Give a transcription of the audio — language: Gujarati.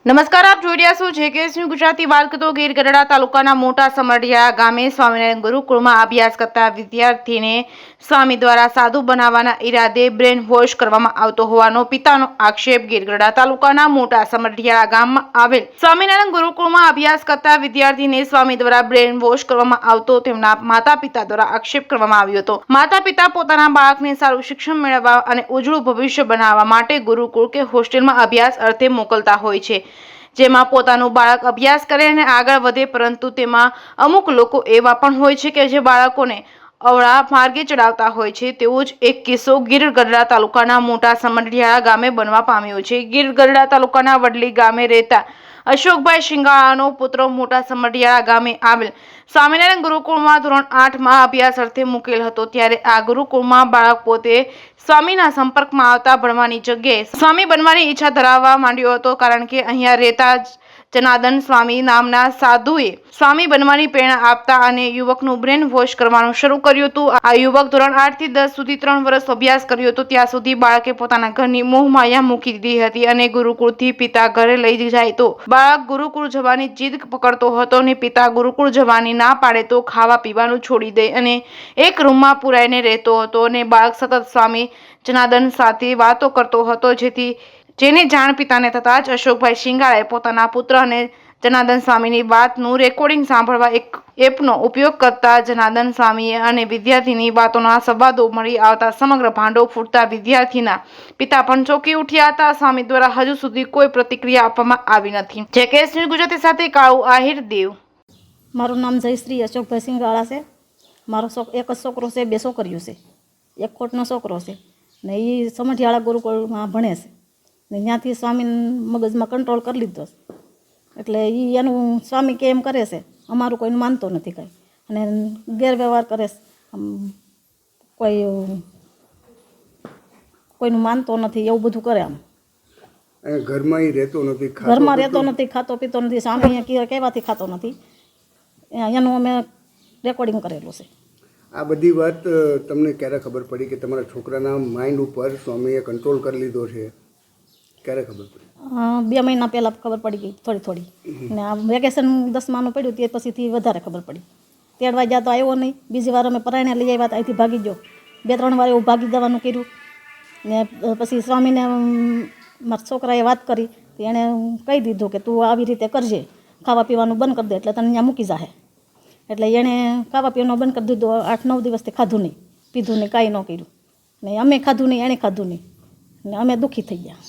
નમસ્કાર, આપ જોઈ રહ્યા છો જેકેએસની ગુજરાતી વાત કરતો ગીર ગઢડા તાલુકાના મોટા સમઢિયા ગામે સ્વામિનારાયણ ગુરુકુળમાં અભ્યાસ કરતા વિદ્યાર્થીને સ્વામી દ્વારા સાધુ બનાવવાના ઈરાદે બ્રેન વોશ કરવામાં આવતો હોવાનો પિતાનો આક્ષેપ। ગીર ગઢડા તાલુકાના મોટા સમઢિયા ગામમાં આવેલ સ્વામિનારાયણ ગુરુકુળમાં અભ્યાસ કરતા વિદ્યાર્થીને સ્વામી દ્વારા બ્રેન વોશ કરવામાં આવતો તેમના માતા પિતા દ્વારા આક્ષેપ કરવામાં આવ્યો હતો। માતા પિતા પોતાના બાળકને સારું શિક્ષણ મેળવવા અને ઉજળું ભવિષ્ય બનાવવા માટે ગુરુકુળ કે હોસ્ટેલમાં અભ્યાસ અર્થે મોકલતા હોય છે, જેમાં પોતાનું બાળક અભ્યાસ કરે અને આગળ વધે, પરંતુ તેમાં અમુક લોકો એવા પણ હોય છે કે જે બાળકોને અવળા માર્ગે ચડાવતા હોય છે। તેવો જ એક કિસ્સો ગીર ગઢડા તાલુકાના મોટા સમઢિયાળા ગામે બનવા પામ્યો છે। ગીર ગઢડા તાલુકાના વડલી ગામે રહેતા અશોકભાઈ શિંગાળાનો પુત્ર મોટા સમઢિયાળા ગામે આવેલ સ્વામિનારાયણ ગુરુકુળમાં ધોરણ 8માં અભ્યાસ અર્થે મૂકેલ હતો। ત્યારે આ ગુરુકુળમાં બાળક પોતે સ્વામીના સંપર્કમાં આવતા ભણવાની જગ્યાએ સ્વામી બનવાની ઈચ્છા ધરાવવા માંડ્યો હતો, કારણ કે અહીંયા રહેતા જનાર્દન સ્વામી નામના સાધુએ સ્વામી બનવાની પ્રેરણા આપતા અને યુવકનું બ્રેન વોશ કરવાનું શરૂ કર્યું હતું। આ યુવક ધોરણ 8 થી 10 સુધી 3 વર્ષ અભ્યાસ કર્યો હતો। ત્યાં સુધી બાળકે પોતાના ઘરની મોહમાયા મૂકી દીધી હતી અને ગુરુકુળથી પિતા ઘરે લઈ જાય તો બાળક ગુરુકુળ જવાની જીદ પકડતો હતો અને પિતા ગુરુકુળ જવાની ના પાડે તો ખાવા પીવાનું છોડી દે અને એક રૂમમાં પુરાઈને રહેતો હતો અને બાળક સતત સ્વામી જનાર્દન સાથે વાતો કરતો હતો, જેની જાણ પિતાને થતાં જ અશોકભાઈ શિંગાળાએ પોતાના પુત્ર અને જનાર્દન સ્વામીની વાતનું રેકોર્ડિંગ સાંભળવા એક એપનો ઉપયોગ કરતા જનાર્દન સ્વામીએ અને વિદ્યાર્થીની વાતોના સંવાદો મળી આવતા સમગ્ર ભાંડો ફૂટતા વિદ્યાર્થીના પિતા પણ ચોંકી ઉઠ્યા હતા। સ્વામી દ્વારા હજુ સુધી કોઈ પ્રતિક્રિયા આપવામાં આવી નથી। જેકેએસની ગુજરાતી સાથે કાળુ આહિર દેવ। મારું નામ જયશ્રી અશોકભાઈ શિંગાળા છે। મારો એક જ છોકરો છે, 2 છોકરીઓ છે, એક ખોટનો છોકરો છે ને એ સમઢિયાળા ગુરુકુળમાં ભણે છે ને ત્યાંથી સ્વામી મગજમાં કંટ્રોલ કરી લીધો છે। એટલે એ એનું સ્વામી કે એમ કરે છે, અમારું કોઈને માનતો નથી કાંઈ અને ગેરવ્યવહાર કરે છે, કોઈનું માનતો નથી, એવું બધું કરે। આમ ઘરમાં રહેતો નથી, ઘરમાં રહેતો નથી, ખાતો પીતો નથી, સ્વામી કહેવાથી ખાતો નથી, એનું અમે રેકોર્ડિંગ કરેલું છે। આ બધી વાત તમને ક્યારે ખબર પડી કે તમારા છોકરાના માઇન્ડ ઉપર સ્વામીએ કંટ્રોલ કરી લીધો છે? ક્યારે ખબર પડી? 2 મહિના પહેલાં ખબર પડી ગઈ થોડી ને આ વેકેશન 10માનું પડ્યું તે પછીથી વધારે ખબર પડી। તેડવા ગયા તો આવ્યો નહીં, બીજી વાર અમે પરાયણે લઈ આવ્યા અહીંથી ભાગી ગયો, 2-3 વાર એવું ભાગી જવાનું કર્યું ને પછી સ્વામીને મારા છોકરાએ વાત કરી તો એણે કહી દીધું કે તું આવી રીતે કરજે, ખાવા પીવાનું બંધ કરી દે એટલે તને ત્યાં મૂકી જાહે। એટલે એણે ખાવા પીવાનું બંધ કરી દીધું। 8-9 દિવસથી ખાધું નહીં, પીધું નહીં, કાંઈ ન કર્યું ને અમે ખાધું નહીં, એણે ખાધું નહીં ને અમે દુઃખી થઈ ગયા।